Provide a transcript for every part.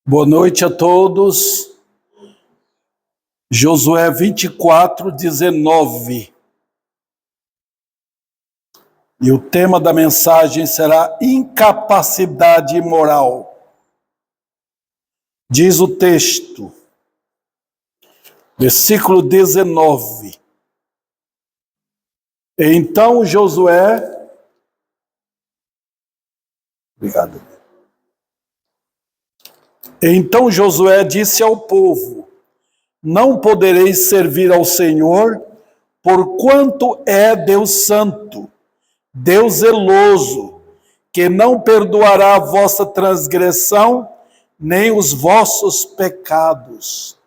Boa noite a todos. Josué 24:19. E o tema da mensagem será incapacidade moral. Diz o texto, versículo 19. Então Josué... Obrigado. Então Josué disse ao povo: não podereis servir ao Senhor, porquanto é Deus santo, Deus zeloso, que não perdoará a vossa transgressão, nem os vossos pecados.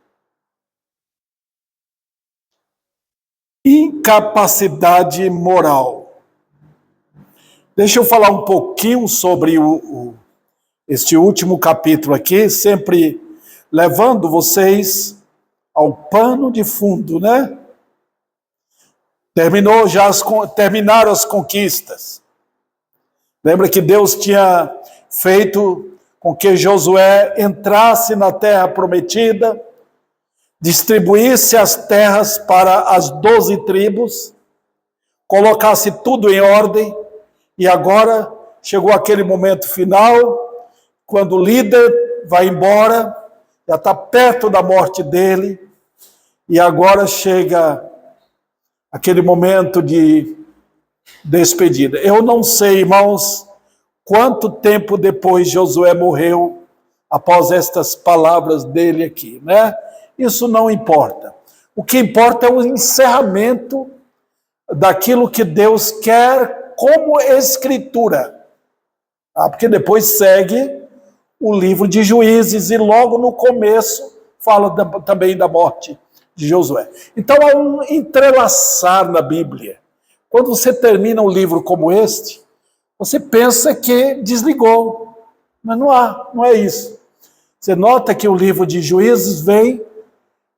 Incapacidade moral. Deixa eu falar um pouquinho sobre este último capítulo aqui, sempre levando vocês ao pano de fundo, né? Terminaram as conquistas. Lembra que Deus tinha feito com que Josué entrasse na terra prometida, distribuísse as terras para as 12 tribos, colocasse tudo em ordem, e agora chegou aquele momento final, quando o líder vai embora, já está perto da morte dele, e agora chega aquele momento de despedida. Eu não sei, irmãos, quanto tempo depois Josué morreu, após estas palavras dele aqui, né? Isso não importa. O que importa é o encerramento daquilo que Deus quer como escritura. Porque depois segue o livro de Juízes, e logo no começo fala também da morte de Josué. Então há um entrelaçar na Bíblia. Quando você termina um livro como este, você pensa que desligou, mas não é isso. Você nota que o livro de Juízes vem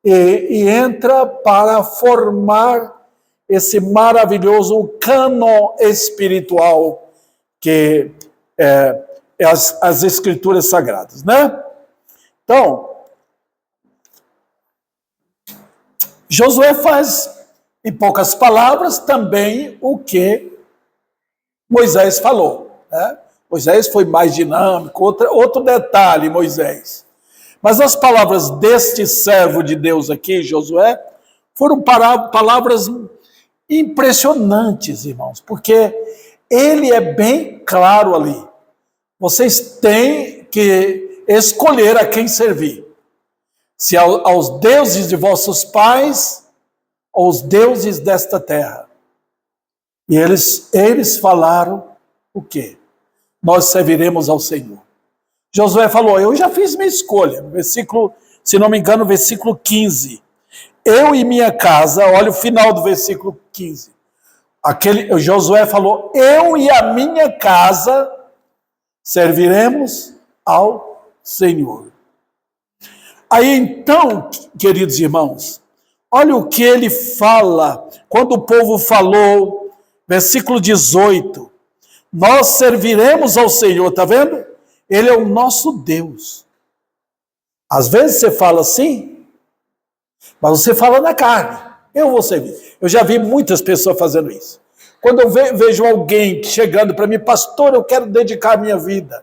e entra para formar esse maravilhoso cânon espiritual que é as Escrituras Sagradas, né? Então, Josué faz, em poucas palavras, também o que Moisés falou, né? Moisés foi mais dinâmico, outro detalhe, Moisés. Mas as palavras deste servo de Deus aqui, Josué, foram palavras impressionantes, irmãos, porque ele é bem claro ali. Vocês têm que escolher a quem servir. Se aos deuses de vossos pais, ou aos deuses desta terra. E eles falaram o quê? Nós serviremos ao Senhor. Josué falou: eu já fiz minha escolha. Versículo, se não me engano, versículo 15. Eu e minha casa, olha o final do versículo 15. Josué falou: eu e a minha casa serviremos ao Senhor. Aí então, queridos irmãos, olha o que ele fala, quando o povo falou, versículo 18, nós serviremos ao Senhor, tá vendo? Ele é o nosso Deus. Às vezes você fala assim, mas você fala na carne, eu vou servir. Eu já vi muitas pessoas fazendo isso. Quando eu vejo alguém chegando para mim, pastor, eu quero dedicar a minha vida,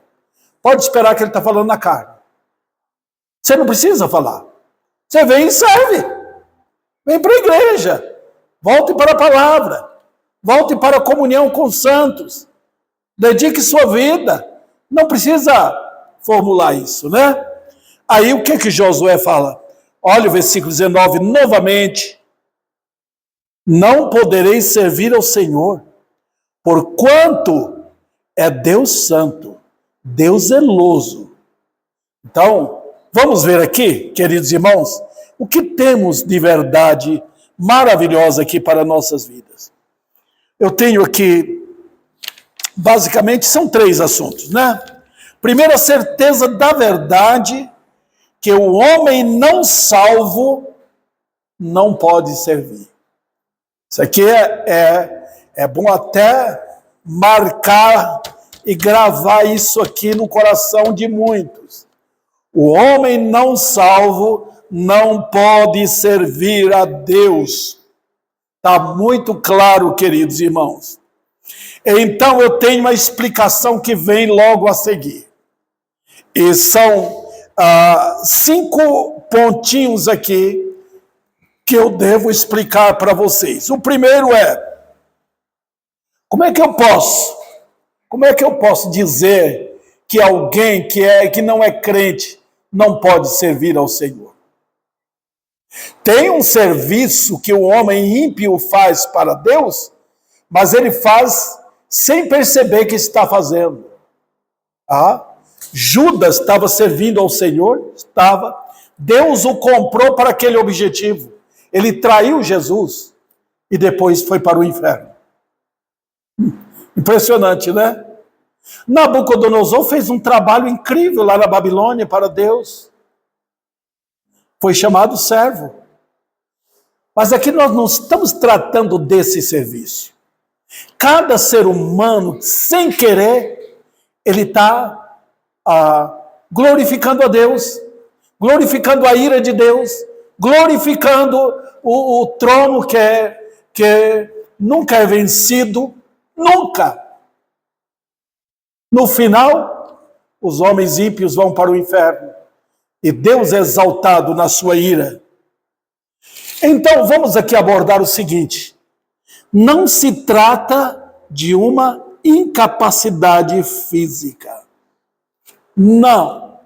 pode esperar que ele está falando na carne. Você não precisa falar. Você vem e serve. Vem para a igreja. Volte para a palavra. Volte para a comunhão com os santos. Dedique sua vida. Não precisa formular isso, né? Aí o que Josué fala? Olha o versículo 19 novamente. Não podereis servir ao Senhor, porquanto é Deus santo, Deus zeloso. Então, vamos ver aqui, queridos irmãos, o que temos de verdade maravilhosa aqui para nossas vidas. Eu tenho aqui, basicamente, são 3 assuntos, né? Primeiro, a certeza da verdade que o homem não salvo não pode servir. Isso aqui é bom até marcar e gravar isso aqui no coração de muitos. O homem não salvo não pode servir a Deus. Está muito claro, queridos irmãos. Então eu tenho uma explicação que vem logo a seguir. E são 5 pontinhos aqui que eu devo explicar para vocês. O primeiro é, como é que eu posso dizer que alguém que não é crente não pode servir ao Senhor? Tem um serviço que o homem ímpio faz para Deus, mas ele faz sem perceber que está fazendo. Judas estava servindo ao Senhor, estava. Deus o comprou para aquele objetivo. Ele traiu Jesus e depois foi para o inferno. Impressionante, né? Nabucodonosor fez um trabalho incrível lá na Babilônia para Deus. Foi chamado servo. Mas aqui nós não estamos tratando desse serviço. Cada ser humano, sem querer, ele está glorificando a Deus, glorificando a ira de Deus, glorificando o trono que nunca é vencido, nunca. No final, os homens ímpios vão para o inferno e Deus é exaltado na sua ira. Então, vamos aqui abordar o seguinte: não se trata de uma incapacidade física. Não.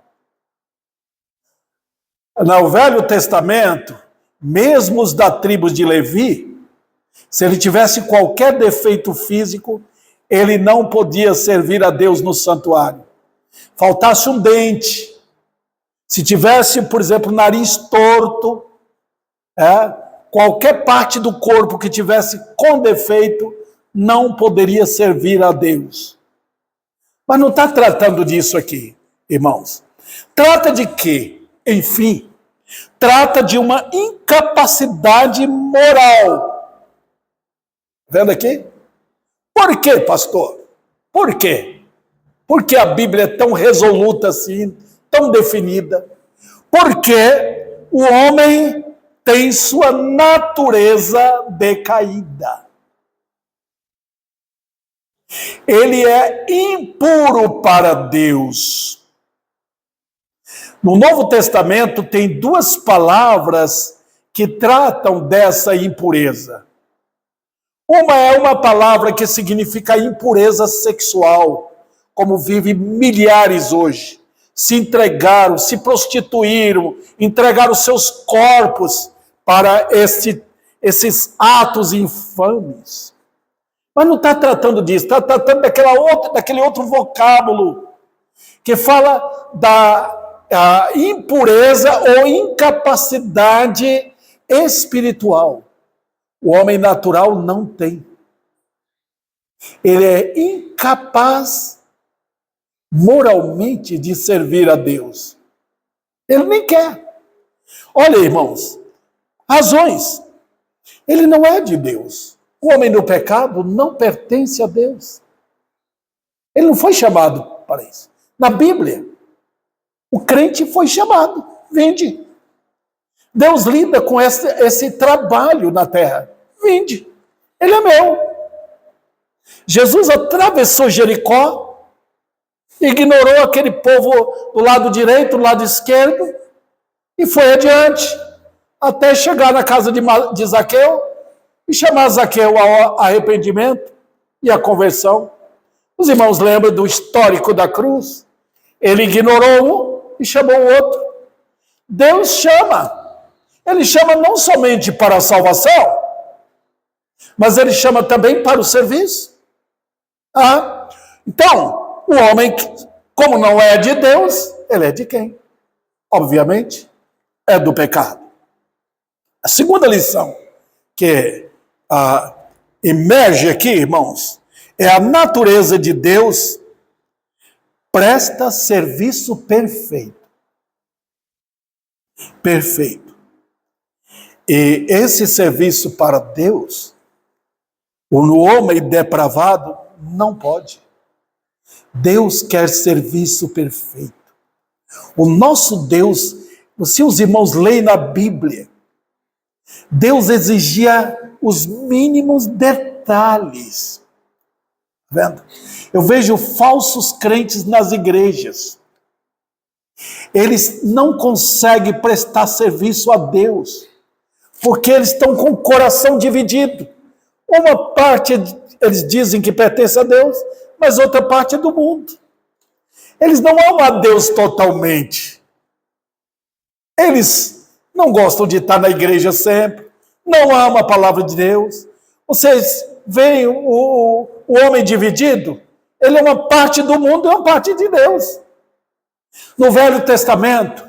No Velho Testamento, mesmo os da tribo de Levi, se ele tivesse qualquer defeito físico, ele não podia servir a Deus no santuário. Faltasse um dente, se tivesse, por exemplo, nariz torto, qualquer parte do corpo que tivesse com defeito, não poderia servir a Deus. Mas não está tratando disso aqui, irmãos. Trata de quê? Enfim, trata de uma incapacidade moral. Vendo aqui? Por quê, pastor? Por quê? Porque a Bíblia é tão resoluta assim, tão definida? Porque o homem tem sua natureza decaída. Ele é impuro para Deus. No Novo Testamento tem 2 palavras que tratam dessa impureza. Uma é uma palavra que significa impureza sexual, como vivem milhares hoje. Se entregaram, se prostituíram, entregaram seus corpos para esses atos infames. Mas não está tratando disso, está tratando daquele outro vocábulo que fala da impureza ou incapacidade espiritual. O homem natural não tem. Ele é incapaz moralmente de servir a Deus. Ele nem quer. Olha, irmãos, razões. Ele não é de Deus. O homem no pecado não pertence a Deus. Ele não foi chamado para isso. Na Bíblia, o crente foi chamado. Vinde. Deus lida com esse trabalho na terra. Vinde. Ele é meu. Jesus atravessou Jericó, ignorou aquele povo do lado direito, do lado esquerdo, e foi adiante, até chegar na casa de Zaqueu, e chamar Zaqueu ao arrependimento e à conversão. Os irmãos lembram do histórico da cruz? Ele ignorou um e chamou o outro. Deus chama. Ele chama não somente para a salvação, mas ele chama também para o serviço. Então, o homem, como não é de Deus, ele é de quem? Obviamente, é do pecado. A segunda lição que emerge aqui, irmãos, é a natureza de Deus presta serviço perfeito. Perfeito. E esse serviço para Deus, o homem depravado não pode. Deus quer serviço perfeito. O nosso Deus, se os irmãos leem na Bíblia, Deus exigia os mínimos detalhes. Tá vendo? Eu vejo falsos crentes nas igrejas. Eles não conseguem prestar serviço a Deus, porque eles estão com o coração dividido. Uma parte eles dizem que pertence a Deus, mas outra parte é do mundo. Eles não amam a Deus totalmente. Eles não gostam de estar na igreja sempre, não amam a palavra de Deus. Vocês veem o homem dividido? Ele é uma parte do mundo e uma parte de Deus. No Velho Testamento,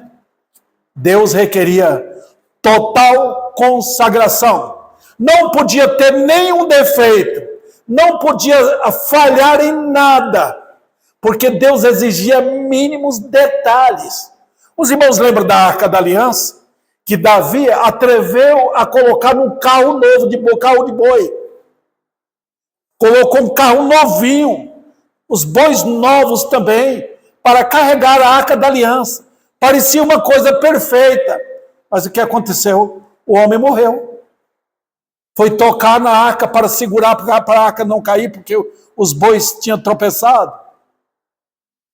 Deus requeria total consagração. Não podia ter nenhum defeito, não podia falhar em nada, porque Deus exigia mínimos detalhes. Os irmãos lembram da Arca da Aliança? Que Davi atreveu a colocar num carro novo, carro de boi. Colocou um carro novinho, os bois novos também, para carregar a Arca da Aliança. Parecia uma coisa perfeita. Mas o que aconteceu? O homem morreu. Foi tocar na arca para segurar, para a arca não cair, porque os bois tinham tropeçado.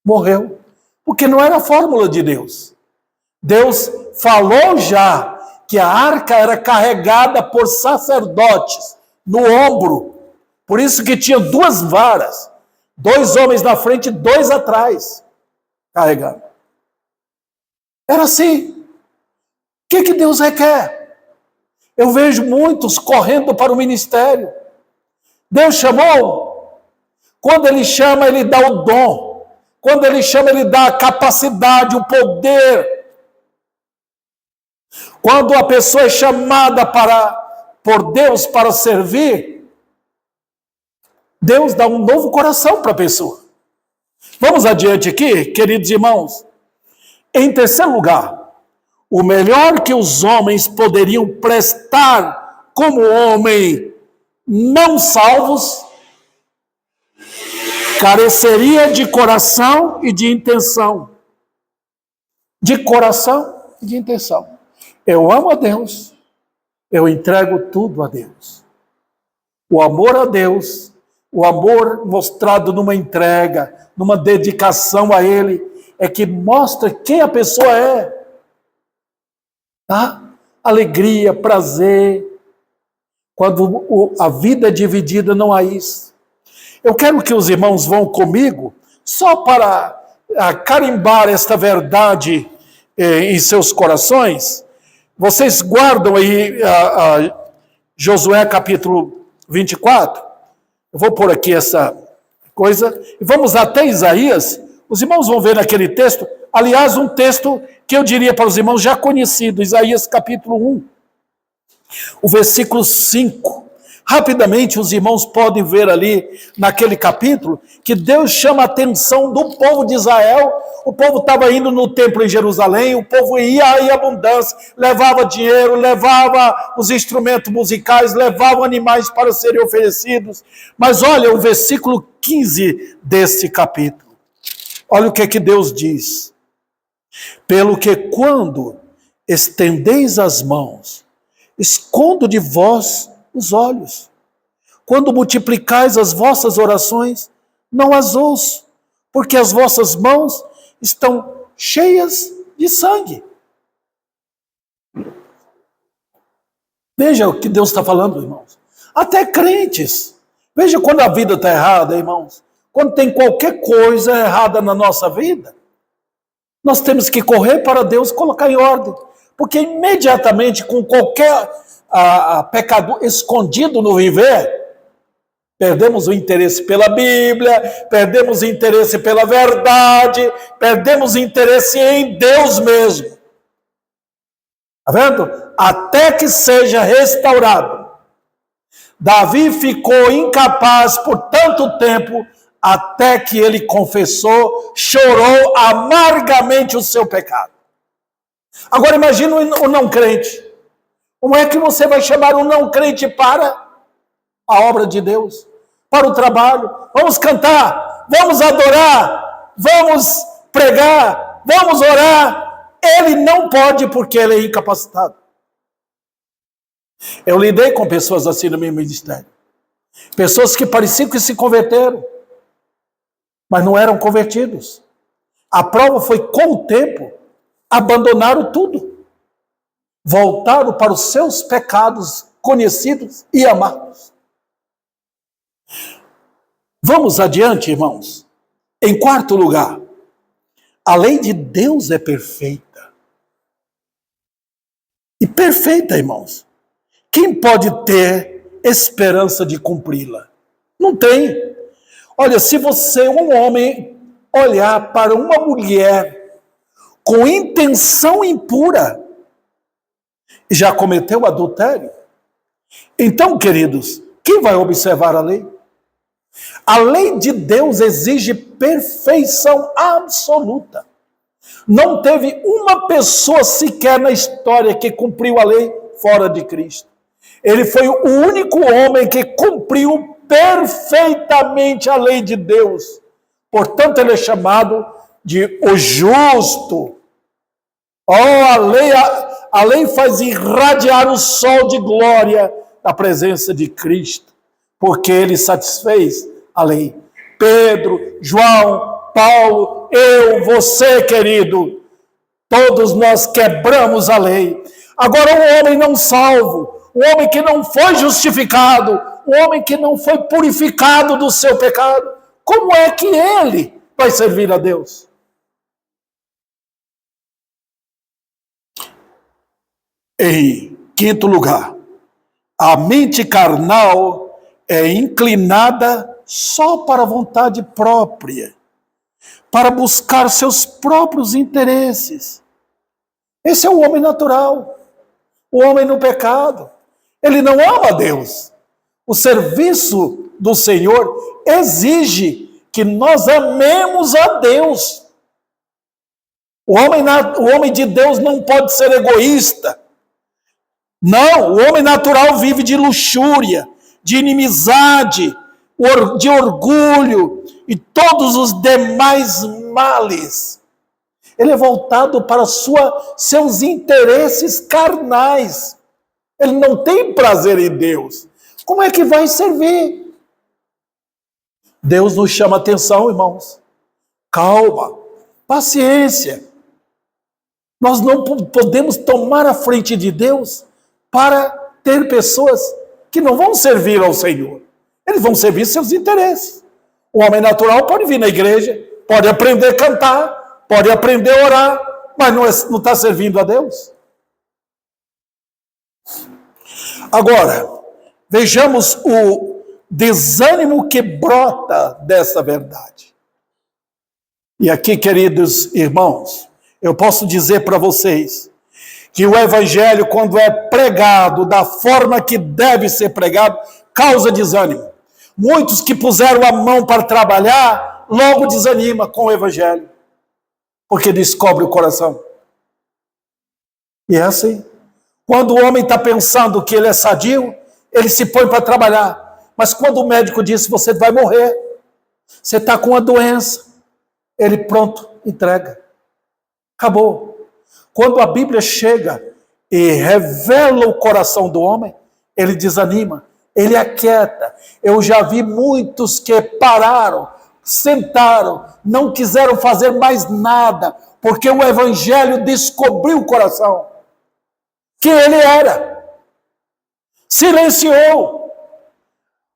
Morreu. Porque não era a fórmula de Deus. Deus falou já que a arca era carregada por sacerdotes no ombro. Por isso que tinha 2 varas. 2 homens na frente e 2 atrás. Carregando. Era assim. O que Deus requer? Eu vejo muitos correndo para o ministério. Deus chamou. Quando Ele chama, Ele dá o dom. Quando Ele chama, Ele dá a capacidade, o poder. Quando a pessoa é chamada por Deus para servir, Deus dá um novo coração para a pessoa. Vamos adiante aqui, queridos irmãos. Em terceiro lugar, o melhor que os homens poderiam prestar como homem não salvos, careceria de coração e de intenção. De coração e de intenção. Eu amo a Deus, eu entrego tudo a Deus. O amor a Deus, o amor mostrado numa entrega, numa dedicação a Ele, é que mostra quem a pessoa é. Tá? Alegria, prazer. Quando a vida é dividida, não há isso. Eu quero que os irmãos vão comigo, só para carimbar esta verdade em seus corações. Vocês guardam aí Josué capítulo 24. Eu vou pôr aqui essa coisa. E vamos até Isaías. Os irmãos vão ver naquele texto. Aliás, um texto que eu diria para os irmãos já conhecido. Isaías capítulo 1. O versículo 5. Rapidamente os irmãos podem ver ali naquele capítulo que Deus chama a atenção do povo de Israel. O povo estava indo no templo em Jerusalém, o povo ia em abundância, levava dinheiro, levava os instrumentos musicais, levava animais para serem oferecidos. Mas olha o versículo 15 desse capítulo. Olha o que Deus diz. Pelo que quando estendeis as mãos, escondo de vós os olhos. Quando multiplicais as vossas orações, não as ouço, porque as vossas mãos estão cheias de sangue. Veja o que Deus está falando, irmãos. Até crentes. Veja quando a vida está errada, irmãos. Quando tem qualquer coisa errada na nossa vida, nós temos que correr para Deus e colocar em ordem. Porque imediatamente, com qualquer pecado escondido no viver, perdemos o interesse pela Bíblia, perdemos o interesse pela verdade, perdemos o interesse em Deus mesmo. Está vendo? Até que seja restaurado. Davi ficou incapaz por tanto tempo, até que ele confessou, chorou amargamente o seu pecado. Agora imagine o não crente. Como é que você vai chamar um não crente para a obra de Deus? Para o trabalho? Vamos cantar, vamos adorar, vamos pregar. vamos orar. Ele não pode porque ele é incapacitado. Eu lidei com pessoas assim no meu ministério. Pessoas que pareciam que se converteram, mas não eram convertidos. A prova foi, com o tempo, abandonaram tudo. Voltaram para os seus pecados conhecidos e amados. Vamos adiante, irmãos. Em quarto lugar, a lei de Deus é perfeita. E perfeita, irmãos. Quem pode ter esperança de cumpri-la? Não tem. Olha, se você, um homem, olhar para uma mulher com intenção impura, já cometeu adultério. Então, queridos, quem vai observar a lei? A lei de Deus exige perfeição absoluta. Não teve uma pessoa sequer na história que cumpriu a lei fora de Cristo. Ele foi o único homem que cumpriu perfeitamente a lei de Deus. Portanto, ele é chamado de o justo. A lei faz irradiar o sol de glória da presença de Cristo, porque ele satisfez a lei. Pedro, João, Paulo, eu, você, querido, todos nós quebramos a lei. Agora, um homem não salvo, um homem que não foi justificado, um homem que não foi purificado do seu pecado, como é que ele vai servir a Deus? Em quinto lugar, a mente carnal é inclinada só para a vontade própria, para buscar seus próprios interesses. Esse é o homem natural, o homem no pecado. Ele não ama a Deus. O serviço do Senhor exige que nós amemos a Deus. O homem de Deus não pode ser egoísta. Não, o homem natural vive de luxúria, de inimizade, de orgulho e todos os demais males. Ele é voltado para seus interesses carnais. Ele não tem prazer em Deus. Como é que vai servir? Deus nos chama atenção, irmãos. Calma, paciência. Nós não podemos tomar a frente de Deus para ter pessoas que não vão servir ao Senhor. Eles vão servir seus interesses. O homem natural pode vir na igreja, pode aprender a cantar, pode aprender a orar, mas não está servindo a Deus. Agora, vejamos o desânimo que brota dessa verdade. E aqui, queridos irmãos, eu posso dizer para vocês que o evangelho, quando é pregado da forma que deve ser pregado, causa desânimo. Muitos que puseram a mão para trabalhar, logo desanima com o evangelho, porque descobre o coração. E é assim. Quando o homem está pensando que ele é sadio, ele se põe para trabalhar. Mas quando o médico diz, você vai morrer, você está com uma doença, ele pronto, entrega. Acabou. Quando a Bíblia chega e revela o coração do homem, ele desanima, ele aquieta. Eu já vi muitos que pararam, sentaram, não quiseram fazer mais nada, porque o evangelho descobriu o coração. Que ele era. Silenciou.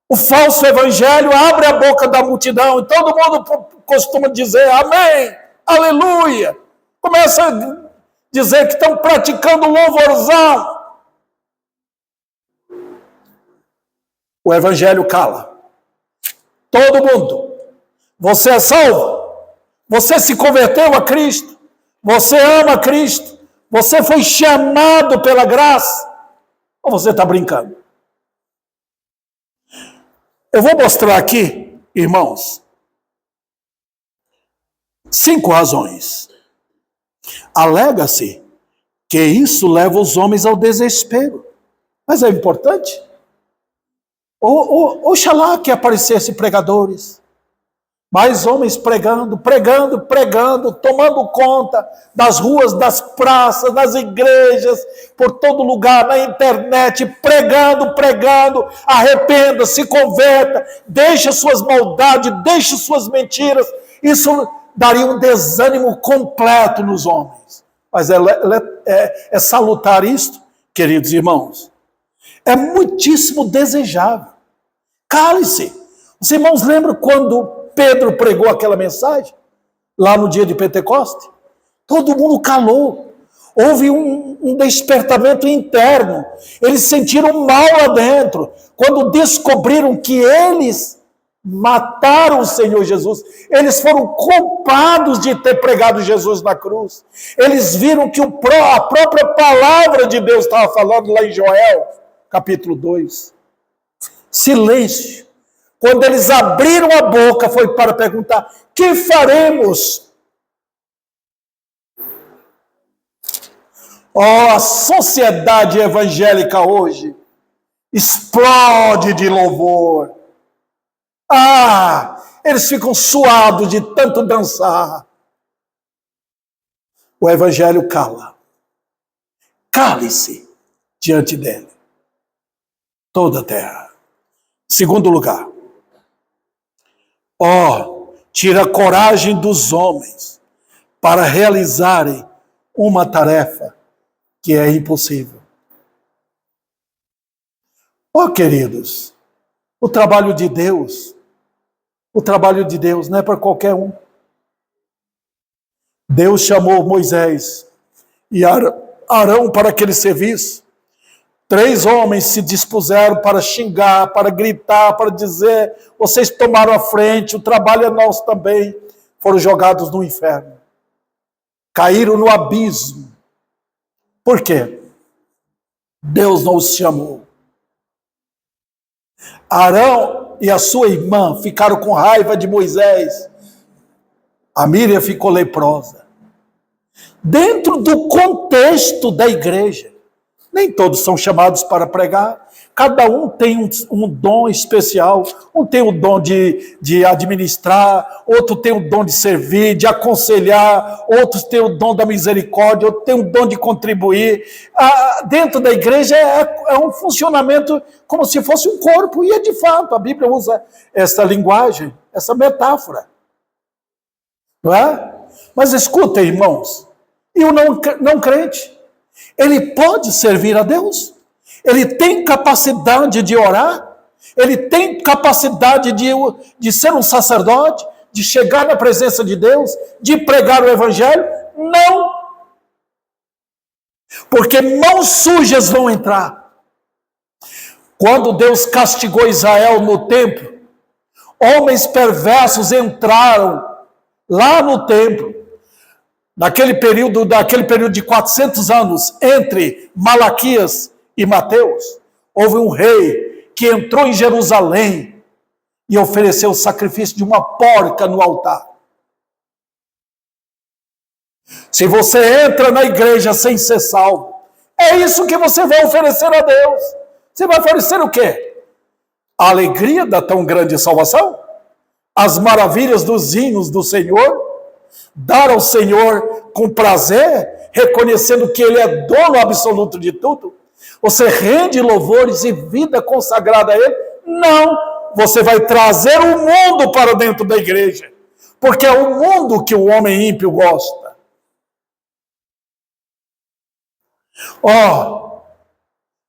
O falso evangelho abre a boca da multidão e todo mundo costuma dizer amém, aleluia. Começa a dizer que estão praticando louvorzão. O evangelho cala. Todo mundo. Você é salvo? Você se converteu a Cristo? Você ama Cristo? Você foi chamado pela graça? Ou você está brincando? Eu vou mostrar aqui, irmãos, 5 razões. Alega-se que isso leva os homens ao desespero. Mas é importante? Oxalá que aparecessem pregadores Mais homens pregando, pregando, pregando, tomando conta das ruas, das praças, das igrejas, por todo lugar, na internet, pregando, pregando, arrependa, se converta, deixa suas maldades, deixa suas mentiras. Isso daria um desânimo completo nos homens. Mas é salutar isto, queridos irmãos. É muitíssimo desejável. Cale-se. Os irmãos lembram quando Pedro pregou aquela mensagem, lá no dia de Pentecoste? Todo mundo calou. Houve um despertamento interno. Eles sentiram mal lá dentro, quando descobriram que eles mataram o Senhor Jesus. Eles foram culpados de ter pregado Jesus na cruz. Eles viram que a própria palavra de Deus estava falando lá em Joel, capítulo 2. Silêncio. Quando eles abriram a boca, foi para perguntar: que faremos? A sociedade evangélica hoje explode de louvor. Eles ficam suados de tanto dançar. O evangelho cala. Cale-se diante dele. Toda a terra. Segundo lugar. Tira a coragem dos homens para realizarem uma tarefa que é impossível. Queridos, o trabalho de Deus não é para qualquer um. Deus chamou Moisés e Arão para aquele serviço. 3 homens se dispuseram para xingar, para gritar, para dizer: vocês tomaram a frente, o trabalho é nosso também. Foram jogados no inferno. Caíram no abismo. Por quê? Deus não os chamou. Arão e a sua irmã ficaram com raiva de Moisés. A Míriam ficou leprosa. Dentro do contexto da igreja, nem todos são chamados para pregar. Cada um tem um dom especial. Um tem o dom de administrar, outro tem o dom de servir, de aconselhar, outros têm o dom da misericórdia, outro tem o dom de contribuir. Dentro da igreja é um funcionamento como se fosse um corpo, e é de fato, a Bíblia usa essa linguagem, essa metáfora. Não é? Mas escuta, irmãos, e o não crente? Ele pode servir a Deus? Ele tem capacidade de orar? Ele tem capacidade de ser um sacerdote? De chegar na presença de Deus? De pregar o evangelho? Não! Porque mãos sujas vão entrar. Quando Deus castigou Israel no templo, homens perversos entraram lá no templo. Daquele período de 400 anos, entre Malaquias e Mateus, houve um rei que entrou em Jerusalém e ofereceu o sacrifício de uma porca no altar. Se você entra na igreja sem ser salvo, é isso que você vai oferecer a Deus. Você vai oferecer o quê? A alegria da tão grande salvação? As maravilhas dos hinos do Senhor? Dar ao Senhor com prazer, reconhecendo que Ele é dono absoluto de tudo? Você rende louvores e vida consagrada a Ele? Não! Você vai trazer o mundo para dentro da igreja, porque é o mundo que o homem ímpio gosta.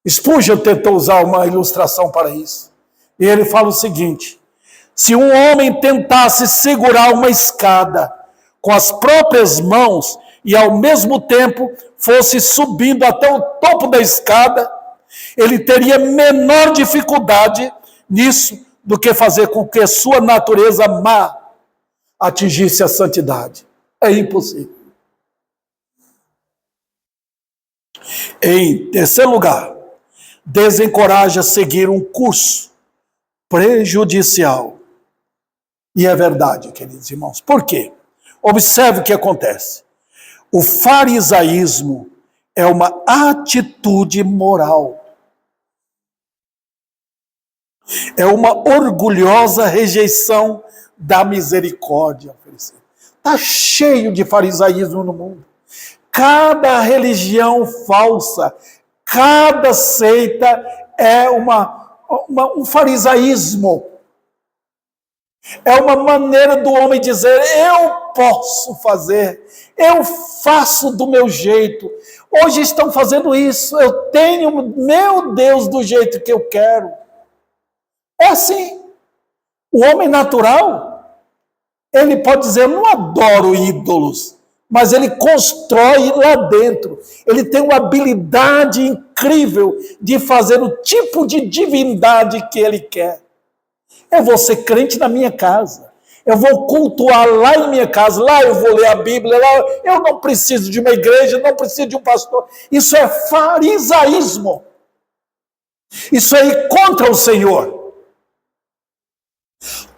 Spurgeon tentou usar uma ilustração para isso. E ele fala o seguinte: se um homem tentasse segurar uma escada com as próprias mãos e ao mesmo tempo fosse subindo até o topo da escada, ele teria menor dificuldade nisso do que fazer com que a sua natureza má atingisse a santidade. É impossível. Em terceiro lugar, desencoraja seguir um curso prejudicial. E é verdade, queridos irmãos. Por quê? Observe o que acontece. O farisaísmo é uma atitude moral. É uma orgulhosa rejeição da misericórdia. Está cheio de farisaísmo no mundo. Cada religião falsa, cada seita é um farisaísmo. É uma maneira do homem dizer, eu posso fazer, eu faço do meu jeito. Hoje estão fazendo isso, eu tenho meu Deus do jeito que eu quero. É assim. O homem natural, ele pode dizer, eu não adoro ídolos, mas ele constrói lá dentro. Ele tem uma habilidade incrível de fazer o tipo de divindade que ele quer. Eu vou ser crente na minha casa. Eu vou cultuar lá em minha casa. Lá eu vou ler a Bíblia. Lá eu não preciso de uma igreja, não preciso de um pastor. Isso é farisaísmo. Isso é ir contra o Senhor.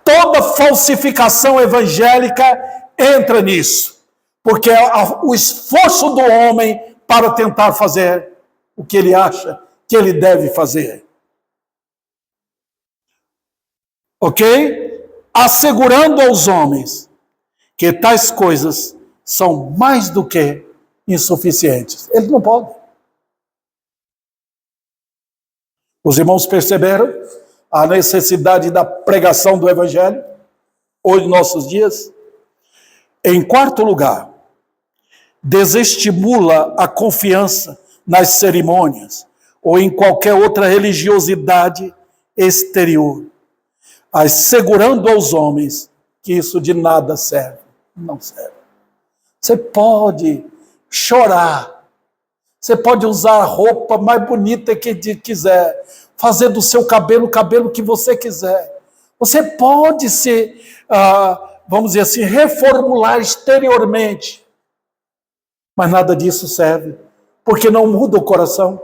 Toda falsificação evangélica entra nisso. Porque é o esforço do homem para tentar fazer o que ele acha que ele deve fazer. Ok? Assegurando aos homens que tais coisas são mais do que insuficientes. Eles não podem. Os irmãos perceberam a necessidade da pregação do Evangelho hoje, em nossos dias? Em quarto lugar, desestimula a confiança nas cerimônias ou em qualquer outra religiosidade exterior, assegurando aos homens que isso de nada serve. Não serve. Você pode chorar, você pode usar a roupa mais bonita que quiser, fazer do seu cabelo o cabelo que você quiser. Você pode se, vamos dizer assim, reformular exteriormente, mas nada disso serve, porque não muda o coração.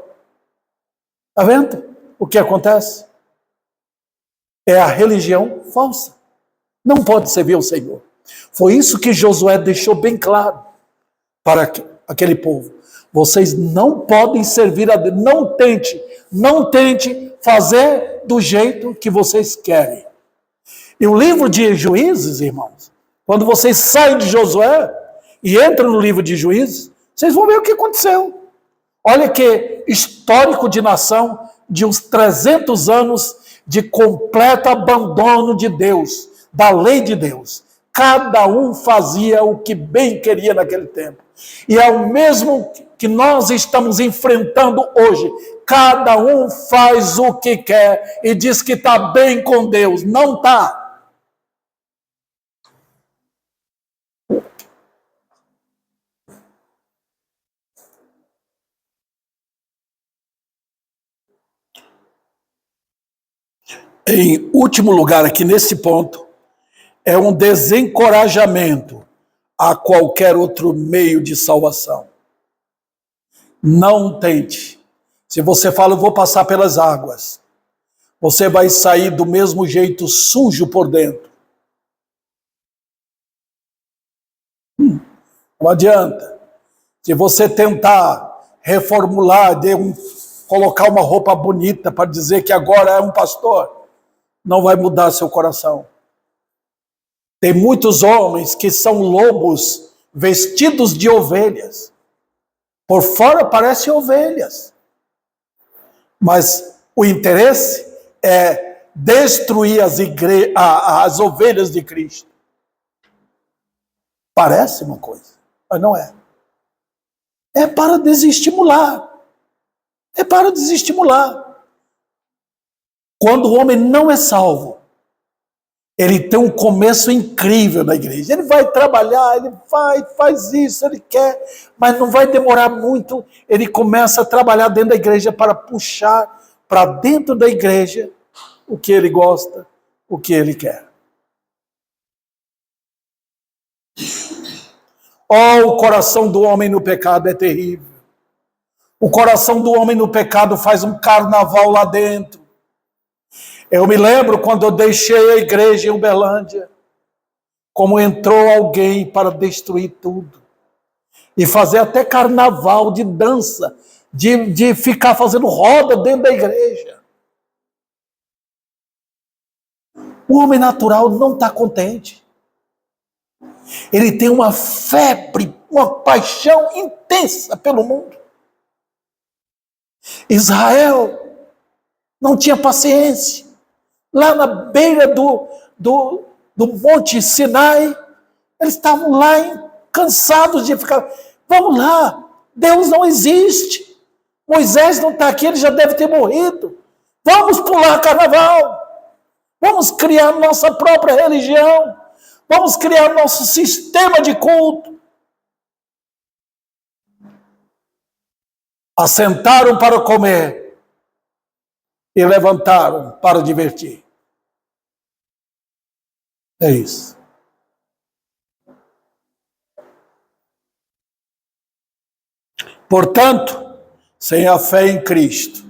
Está vendo o que acontece? É a religião falsa. Não pode servir ao Senhor. Foi isso que Josué deixou bem claro para aquele povo. Vocês não podem servir a Deus. Não tente fazer do jeito que vocês querem. E o livro de Juízes, irmãos, quando vocês saem de Josué e entram no livro de Juízes, vocês vão ver o que aconteceu. Olha que histórico de nação, de uns 300 anos de completo abandono de Deus, da lei de Deus. Cada um fazia o que bem queria naquele tempo. E é o mesmo que nós estamos enfrentando hoje. Cada um faz o que quer e diz que está bem com Deus. Não está. Em último lugar, aqui nesse ponto, é um desencorajamento a qualquer outro meio de salvação. Não tente. Se você fala, eu vou passar pelas águas, você vai sair do mesmo jeito sujo por dentro. Não adianta. Se você tentar reformular, colocar uma roupa bonita para dizer que agora é um pastor, não vai mudar seu coração. Tem muitos homens que são lobos vestidos de ovelhas. Por fora parecem ovelhas. Mas o interesse é destruir as ovelhas de Cristo. Parece uma coisa, mas não é. É para desestimular. É para desestimular. Quando o homem não é salvo, ele tem um começo incrível na igreja. Ele vai trabalhar, ele faz isso, ele quer, mas não vai demorar muito. Ele começa a trabalhar dentro da igreja para puxar para dentro da igreja o que ele gosta, o que ele quer. O coração do homem no pecado é terrível. O coração do homem no pecado faz um carnaval lá dentro. Eu me lembro quando eu deixei a igreja em Uberlândia, como entrou alguém para destruir tudo. E fazer até carnaval de dança, de ficar fazendo roda dentro da igreja. O homem natural não está contente. Ele tem uma febre, uma paixão intensa pelo mundo. Israel não tinha paciência. Lá na beira do Monte Sinai, eles estavam lá cansados de ficar. Vamos lá, Deus não existe. Moisés não está aqui, ele já deve ter morrido. Vamos pular carnaval. Vamos criar nossa própria religião. Vamos criar nosso sistema de culto. Assentaram para comer e levantaram para divertir. É isso. Portanto, sem a fé em Cristo,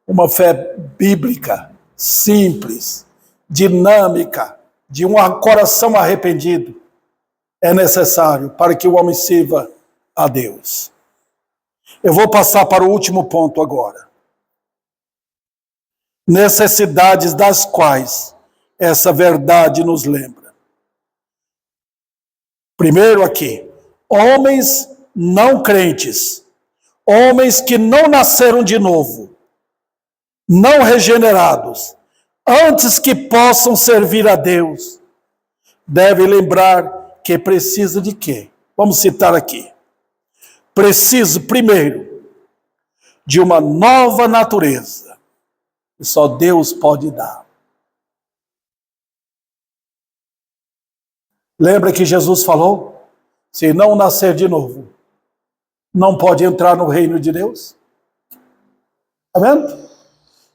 uma fé bíblica, simples, dinâmica, de um coração arrependido, é necessário para que o homem sirva a Deus. Eu vou passar para o último ponto agora. Necessidades das quais essa verdade nos lembra. Primeiro aqui, homens não crentes, homens que não nasceram de novo, não regenerados, antes que possam servir a Deus, devem lembrar que precisa de quê? Vamos citar aqui. Preciso, primeiro, de uma nova natureza, que só Deus pode dar. Lembra que Jesus falou? Se não nascer de novo, não pode entrar no reino de Deus? Está vendo?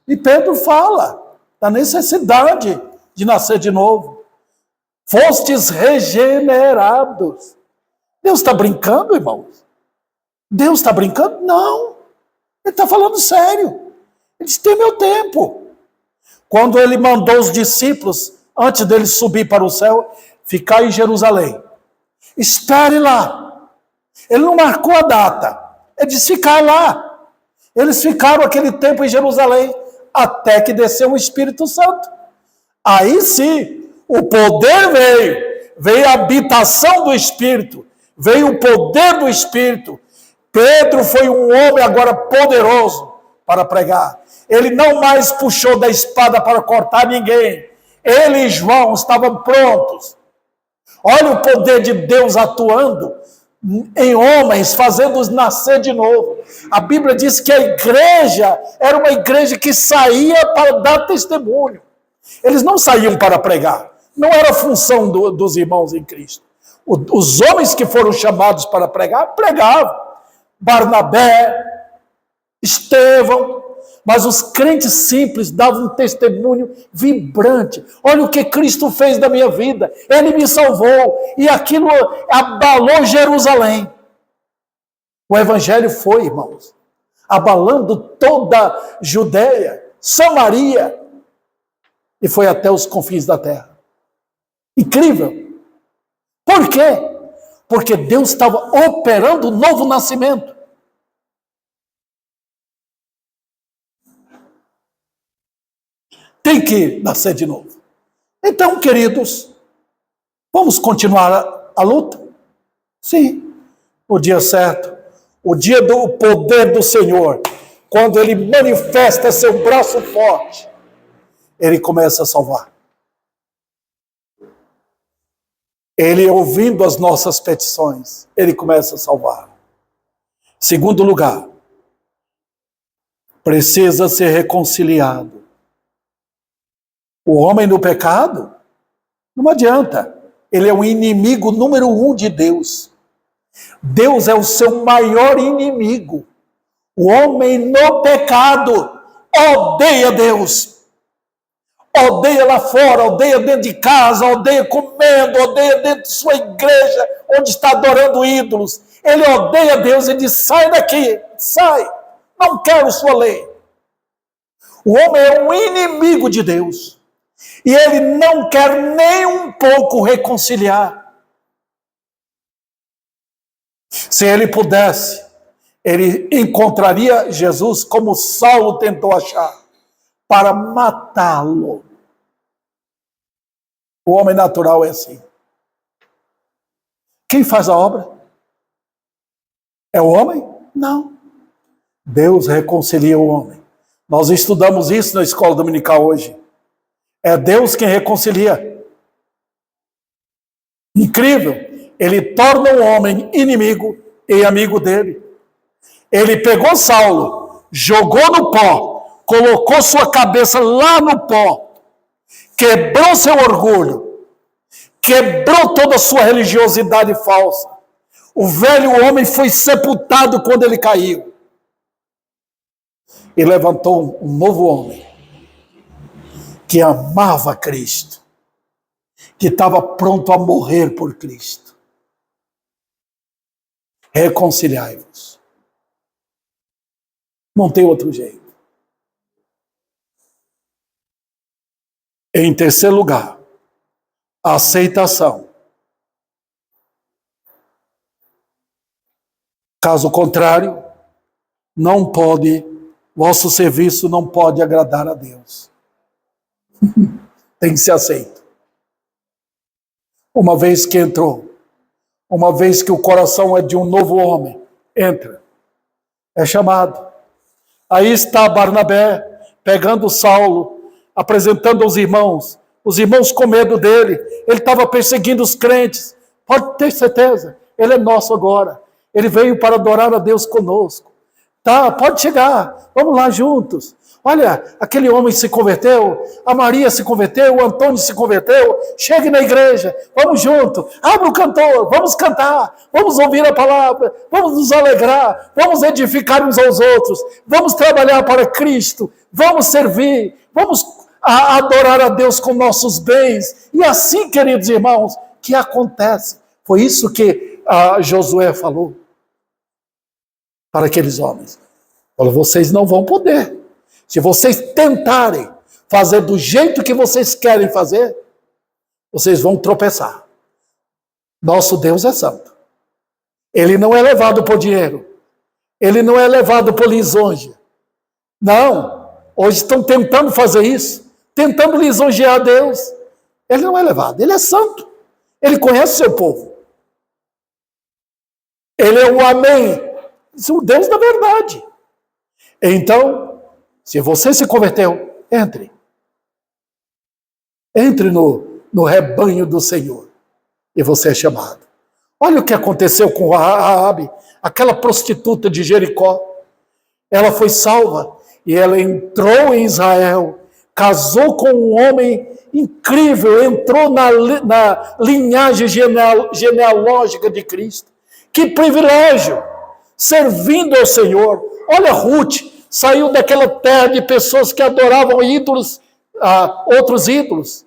E Pedro fala da necessidade de nascer de novo. Fostes regenerados. Deus está brincando, irmãos? Deus está brincando? Não. Ele está falando sério. Ele disse, tem meu tempo. Quando ele mandou os discípulos, antes deles subir para o céu, ficar em Jerusalém. Espere lá. Ele não marcou a data. Ele disse ficar lá. Eles ficaram aquele tempo em Jerusalém, até que desceu o Espírito Santo. Aí sim, o poder veio a habitação do Espírito, veio o poder do Espírito. Pedro foi um homem agora poderoso para pregar. Ele não mais puxou da espada para cortar ninguém. Ele e João estavam prontos. Olha o poder de Deus atuando em homens, fazendo-os nascer de novo. A Bíblia diz que a igreja era uma igreja que saía para dar testemunho. Eles não saíam para pregar. Não era função dos irmãos em Cristo. Os homens que foram chamados para pregar, pregavam. Barnabé, Estevão, mas os crentes simples davam um testemunho vibrante. Olha o que Cristo fez da minha vida. Ele me salvou. E aquilo abalou Jerusalém. O evangelho foi, irmãos, abalando toda Judeia, Samaria, e foi até os confins da terra. Incrível. Por quê? Porque Deus estava operando um novo nascimento. Tem que nascer de novo. Então, queridos, vamos continuar a luta? Sim. O dia certo, o dia do poder do Senhor, quando Ele manifesta seu braço forte, Ele começa a salvar. Ele, ouvindo as nossas petições, Ele começa a salvar. Segundo lugar, precisa ser reconciliado. O homem no pecado, não adianta. Ele é o inimigo número 1 de Deus. Deus é o seu maior inimigo. O homem no pecado odeia Deus. Odeia lá fora, odeia dentro de casa, odeia comendo, odeia dentro de sua igreja, onde está adorando ídolos. Ele odeia Deus e diz, sai daqui, sai, não quero sua lei. O homem é um inimigo de Deus. E ele não quer nem um pouco reconciliar. Se ele pudesse, ele encontraria Jesus como Saulo tentou achar, para matá-lo. O homem natural é assim. Quem faz a obra? É o homem? Não. Deus reconcilia o homem. Nós estudamos isso na escola dominical hoje. É Deus quem reconcilia. Incrível. Ele torna o homem inimigo e amigo dele. Ele pegou Saulo, jogou no pó, colocou sua cabeça lá no pó, quebrou seu orgulho, quebrou toda a sua religiosidade falsa. O velho homem foi sepultado quando ele caiu. E levantou um novo homem, que amava Cristo, que estava pronto a morrer por Cristo. Reconciliai-vos. Não tem outro jeito. Em terceiro lugar, a aceitação. Caso contrário, não pode, vosso serviço não pode agradar a Deus. Tem que ser aceito. Uma vez que entrou, uma vez que o coração é de um novo homem, entra, é chamado. Aí está Barnabé, pegando Saulo, apresentando aos irmãos, os irmãos com medo dele, ele estava perseguindo os crentes, pode ter certeza, ele é nosso agora, ele veio para adorar a Deus conosco, tá, pode chegar, vamos lá juntos. Olha, aquele homem se converteu, a Maria se converteu, o Antônio se converteu, chegue na igreja, vamos junto, abra o cantor, vamos cantar, vamos ouvir a palavra, vamos nos alegrar, vamos edificar uns aos outros, vamos trabalhar para Cristo, vamos servir, vamos adorar a Deus com nossos bens. E assim, queridos irmãos, que acontece. Foi isso que Josué falou para aqueles homens. Falou, vocês não vão poder. Se vocês tentarem fazer do jeito que vocês querem fazer, vocês vão tropeçar. Nosso Deus é santo. Ele não é levado por dinheiro. Ele não é levado por lisonja. Não. Hoje estão tentando fazer isso. Tentando lisonjear a Deus. Ele não é levado. Ele é santo. Ele conhece o seu povo. Ele é o amém. O Deus da verdade. Então, se você se converteu, entre. Entre no rebanho do Senhor. E você é chamado. Olha o que aconteceu com Raabe, aquela prostituta de Jericó. Ela foi salva e ela entrou em Israel, casou com um homem incrível, entrou na linhagem genealógica de Cristo. Que privilégio! Servindo ao Senhor. Olha Ruth. Saiu daquela terra de pessoas que adoravam ídolos, outros ídolos.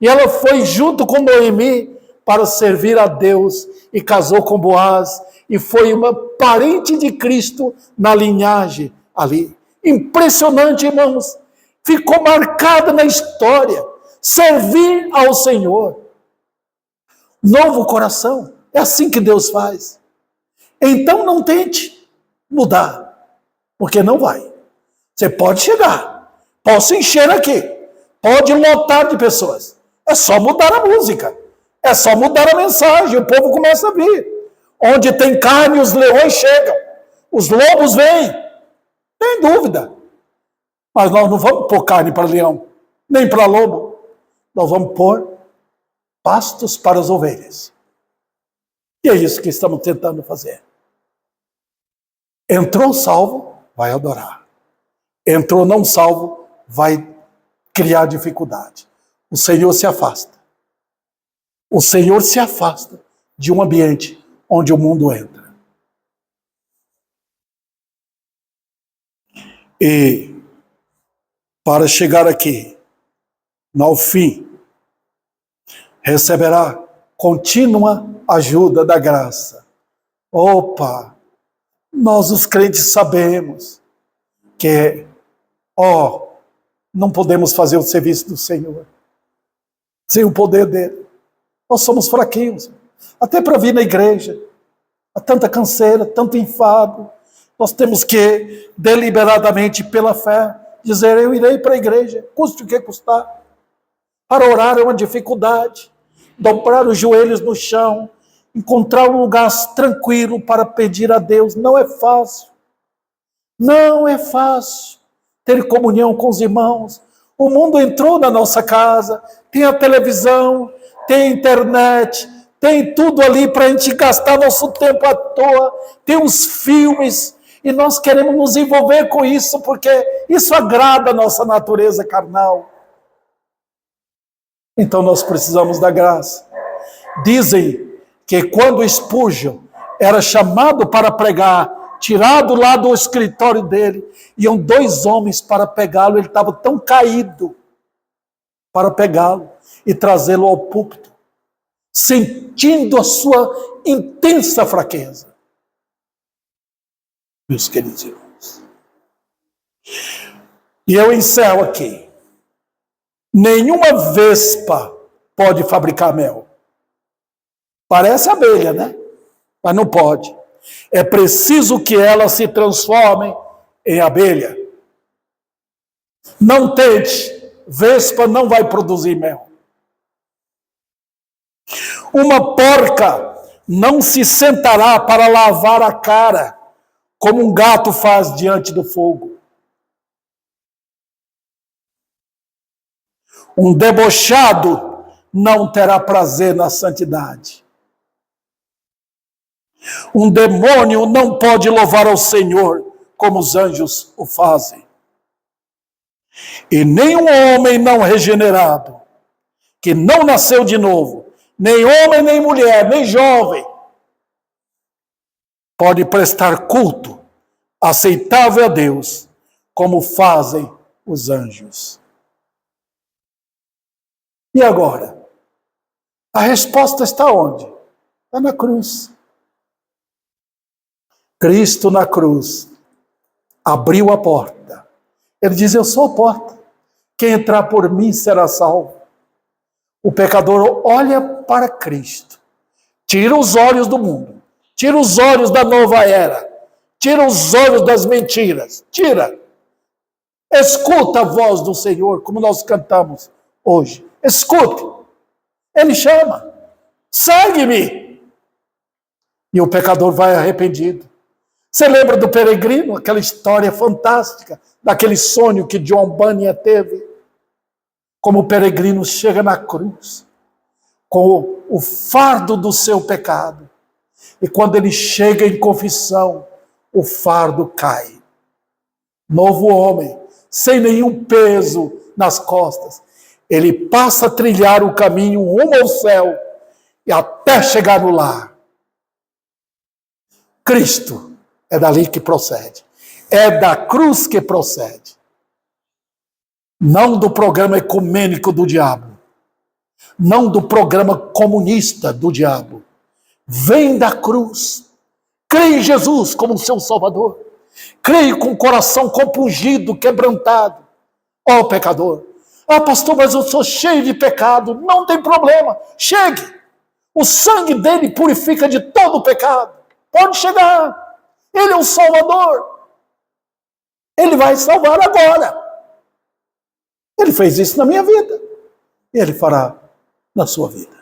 E ela foi junto com Noemi para servir a Deus e casou com Boaz. E foi uma parente de Cristo na linhagem ali. Impressionante, irmãos. Ficou marcada na história. Servir ao Senhor. Novo coração. É assim que Deus faz. Então não tente mudar. Porque não vai. Você pode chegar. Posso encher aqui. Pode lotar de pessoas. É só mudar a música. É só mudar a mensagem. O povo começa a vir. Onde tem carne, os leões chegam. Os lobos vêm. Sem dúvida. Mas nós não vamos pôr carne para leão. Nem para lobo. Nós vamos pôr pastos para as ovelhas. E é isso que estamos tentando fazer. Entrou salvo, vai adorar. Entrou não salvo, vai criar dificuldade. O Senhor se afasta. O Senhor se afasta de um ambiente onde o mundo entra. E para chegar aqui, no fim, receberá contínua ajuda da graça. Opa! Nós, os crentes, sabemos que, não podemos fazer o serviço do Senhor sem o poder dele. Nós somos fraquinhos, até para vir na igreja. Há tanta canseira, tanto enfado. Nós temos que, deliberadamente, pela fé, dizer, eu irei para a igreja, custe o que custar. Para orar é uma dificuldade. Dobrar os joelhos no chão, encontrar um lugar tranquilo para pedir a Deus, não é fácil. Não é fácil ter comunhão com os irmãos. O mundo entrou na nossa casa, tem a televisão, tem a internet, tem tudo ali para a gente gastar nosso tempo à toa, tem os filmes, e nós queremos nos envolver com isso, porque isso agrada a nossa natureza carnal. Então nós precisamos da graça. Dizem que quando Spurgeon era chamado para pregar, tirado lá do escritório dele, iam 2 homens para pegá-lo, ele estava tão caído para pegá-lo e trazê-lo ao púlpito, sentindo a sua intensa fraqueza. Meus queridos irmãos, e eu encerro aqui. Nenhuma vespa pode fabricar mel. Parece abelha, né? Mas não pode. É preciso que ela se transforme em abelha. Não tente, vespa não vai produzir mel. Uma porca não se sentará para lavar a cara, como um gato faz diante do fogo. Um debochado não terá prazer na santidade. Um demônio não pode louvar ao Senhor como os anjos o fazem. E nenhum homem não regenerado, que não nasceu de novo, nem homem, nem mulher, nem jovem, pode prestar culto aceitável a Deus, como fazem os anjos. E agora? A resposta está onde? Está na cruz. Cristo na cruz abriu a porta. Ele diz, eu sou a porta. Quem entrar por mim será salvo. O pecador olha para Cristo. Tira os olhos do mundo. Tira os olhos da nova era. Tira os olhos das mentiras. Tira. Escuta a voz do Senhor, como nós cantamos hoje. Escute. Ele chama. Segue-me. E o pecador vai arrependido. Você lembra do peregrino? Aquela história fantástica, daquele sonho que John Bunyan teve? Como o peregrino chega na cruz, com o fardo do seu pecado. E quando ele chega em confissão, o fardo cai. Novo homem, sem nenhum peso nas costas. Ele passa a trilhar o caminho rumo ao céu e até chegar no lar. Cristo é dali que procede. É da cruz que procede. Não do programa ecumênico do diabo. Não do programa comunista do diabo. Vem da cruz. Creia em Jesus como seu Salvador. Creia com o coração compungido, quebrantado. Ó pecador. Ah, pastor, mas eu sou cheio de pecado. Não tem problema. Chegue. O sangue dele purifica de todo o pecado. Pode chegar. Ele é o Salvador. Ele vai salvar agora. Ele fez isso na minha vida. E ele fará na sua vida.